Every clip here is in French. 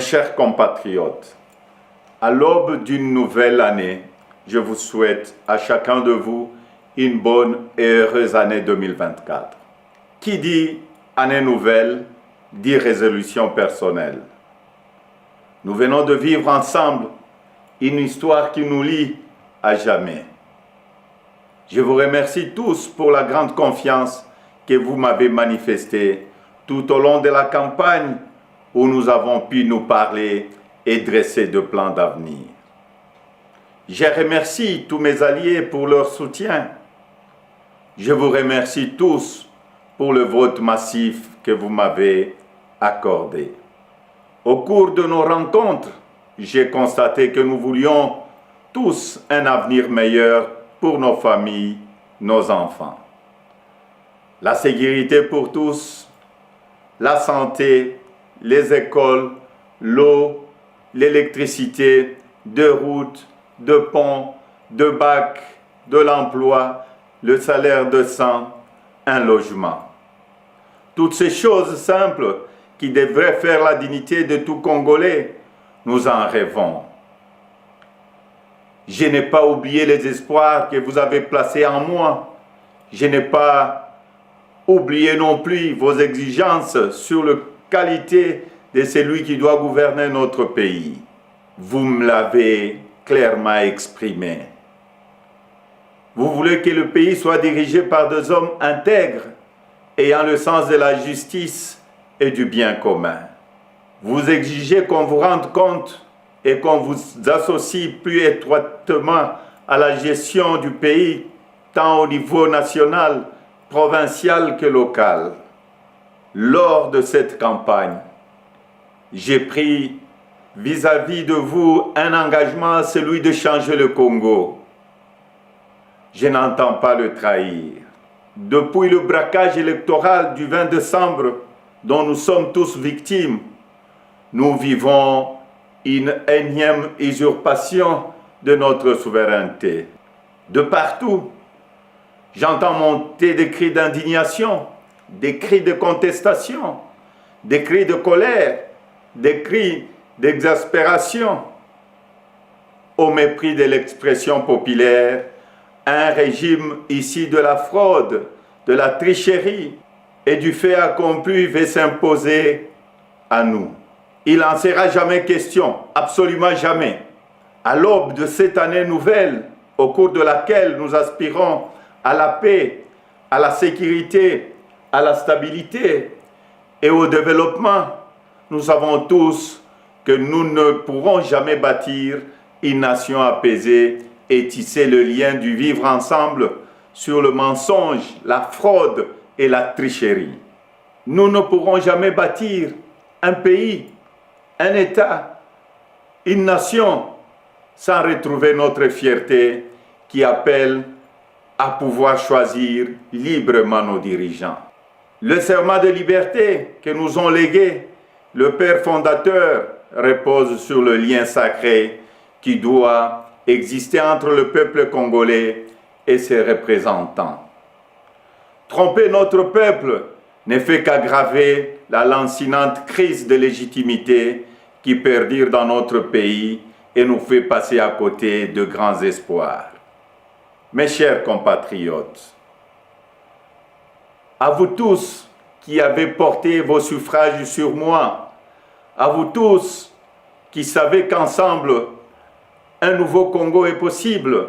Mes chers compatriotes, à l'aube d'une nouvelle année, je vous souhaite à chacun de vous une bonne et heureuse année 2024. Qui dit année nouvelle, dit résolution personnelle. Nous venons de vivre ensemble une histoire qui nous lie à jamais. Je vous remercie tous pour la grande confiance que vous m'avez manifestée tout au long de la campagne où nous avons pu nous parler et dresser de plans d'avenir. Je remercie tous mes alliés pour leur soutien. Je vous remercie tous pour le vote massif que vous m'avez accordé. Au cours de nos rencontres, j'ai constaté que nous voulions tous un avenir meilleur pour nos familles, nos enfants. La sécurité pour tous, la santé, les écoles, l'eau, l'électricité, de routes, de ponts, de bacs, de l'emploi, le salaire décent, un logement. Toutes ces choses simples qui devraient faire la dignité de tout Congolais, nous en rêvons. Je n'ai pas oublié les espoirs que vous avez placés en moi. Je n'ai pas oublié non plus vos exigences sur la qualité de celui qui doit gouverner notre pays. Vous me l'avez clairement exprimé. Vous voulez que le pays soit dirigé par des hommes intègres, ayant le sens de la justice et du bien commun. Vous exigez qu'on vous rende compte et qu'on vous associe plus étroitement à la gestion du pays, tant au niveau national, provincial que local. Lors de cette campagne, j'ai pris vis-à-vis de vous un engagement, celui de changer le Congo. Je n'entends pas le trahir. Depuis le braquage électoral du 20 décembre, dont nous sommes tous victimes, nous vivons une énième usurpation de notre souveraineté. De partout, j'entends monter des cris d'indignation, des cris de contestation, des cris de colère, des cris d'exaspération. Au mépris de l'expression populaire, un régime ici de la fraude, de la tricherie et du fait accompli veut s'imposer à nous. Il n'en sera jamais question, absolument jamais. À l'aube de cette année nouvelle, au cours de laquelle nous aspirons à la paix, à la sécurité, à la stabilité et au développement, nous savons tous que nous ne pourrons jamais bâtir une nation apaisée et tisser le lien du vivre ensemble sur le mensonge, la fraude et la tricherie. Nous ne pourrons jamais bâtir un pays, un État, une nation sans retrouver notre fierté qui appelle à pouvoir choisir librement nos dirigeants. Le serment de liberté que nous ont légué le Père fondateur repose sur le lien sacré qui doit exister entre le peuple congolais et ses représentants. Tromper notre peuple ne fait qu'aggraver la lancinante crise de légitimité qui perdure dans notre pays et nous fait passer à côté de grands espoirs. Mes chers compatriotes, à vous tous qui avez porté vos suffrages sur moi, à vous tous qui savez qu'ensemble, un nouveau Congo est possible,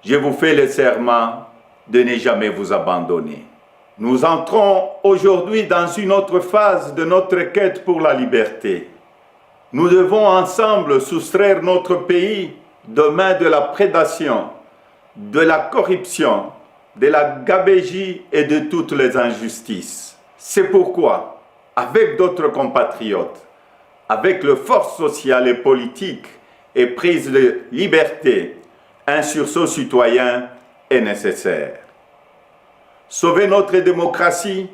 je vous fais le serment de ne jamais vous abandonner. Nous entrons aujourd'hui dans une autre phase de notre quête pour la liberté. Nous devons ensemble soustraire notre pays demain de la prédation, de la corruption, de la gabegie et de toutes les injustices. C'est pourquoi, avec d'autres compatriotes, avec les forces sociales et politiques et prise de liberté, un sursaut citoyen est nécessaire. Sauver notre démocratie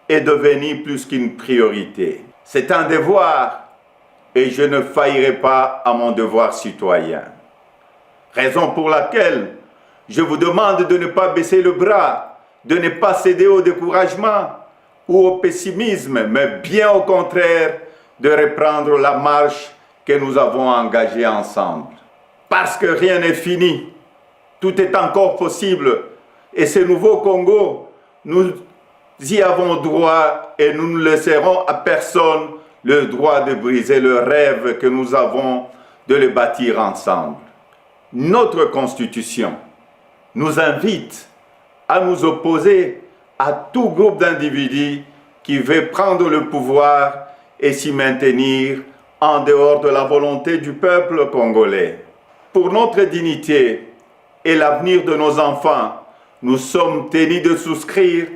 est devenu plus qu'une priorité. C'est un devoir et je ne faillirai pas à mon devoir citoyen. Raison pour laquelle je vous demande de ne pas baisser le bras, de ne pas céder au découragement ou au pessimisme, mais bien au contraire, de reprendre la marche que nous avons engagée ensemble. Parce que rien n'est fini, tout est encore possible. Et ce nouveau Congo, nous y avons droit et nous ne laisserons à personne le droit de briser le rêve que nous avons de le bâtir ensemble. Notre Constitution nous invite à nous opposer à tout groupe d'individus qui veut prendre le pouvoir et s'y maintenir en dehors de la volonté du peuple congolais. Pour notre dignité et l'avenir de nos enfants, nous sommes tenus de souscrire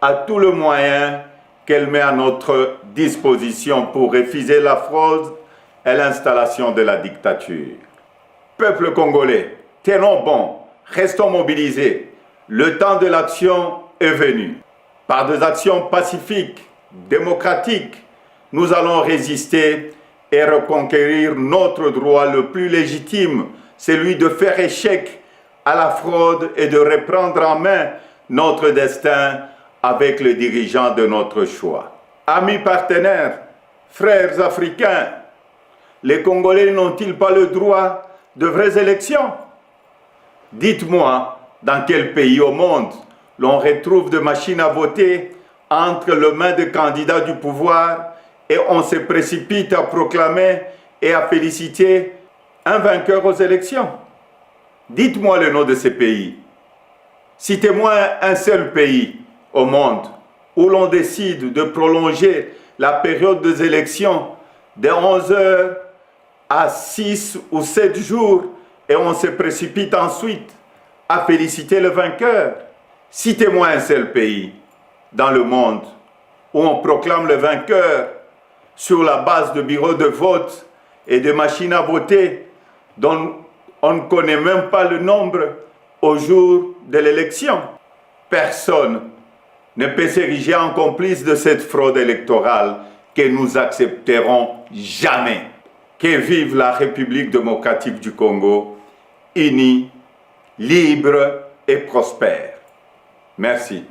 à tout le moyen qu'elle met à notre disposition pour refuser la fraude et l'installation de la dictature. Peuple congolais, tenons bon, restons mobilisés. Le temps de l'action est venu. Par des actions pacifiques, démocratiques, nous allons résister et reconquérir notre droit le plus légitime, celui de faire échec à la fraude et de reprendre en main notre destin avec les dirigeants de notre choix. Amis partenaires, frères africains, les Congolais n'ont-ils pas le droit de vraies élections? Dites-moi, dans quel pays au monde l'on retrouve des machines à voter entre les mains des candidats du pouvoir et on se précipite à proclamer et à féliciter un vainqueur aux élections? Dites-moi le nom de ces pays. Citez-moi un seul pays au monde où l'on décide de prolonger la période des élections de 11 heures à 6 ou 7 jours et on se précipite ensuite à féliciter le vainqueur. Citez-moi un seul pays dans le monde où on proclame le vainqueur sur la base de bureaux de vote et de machines à voter dont on ne connaît même pas le nombre au jour de l'élection. Personne ne peut s'ériger en complice de cette fraude électorale que nous accepterons jamais. Que vive la République démocratique du Congo, unie, libre et prospère. Merci.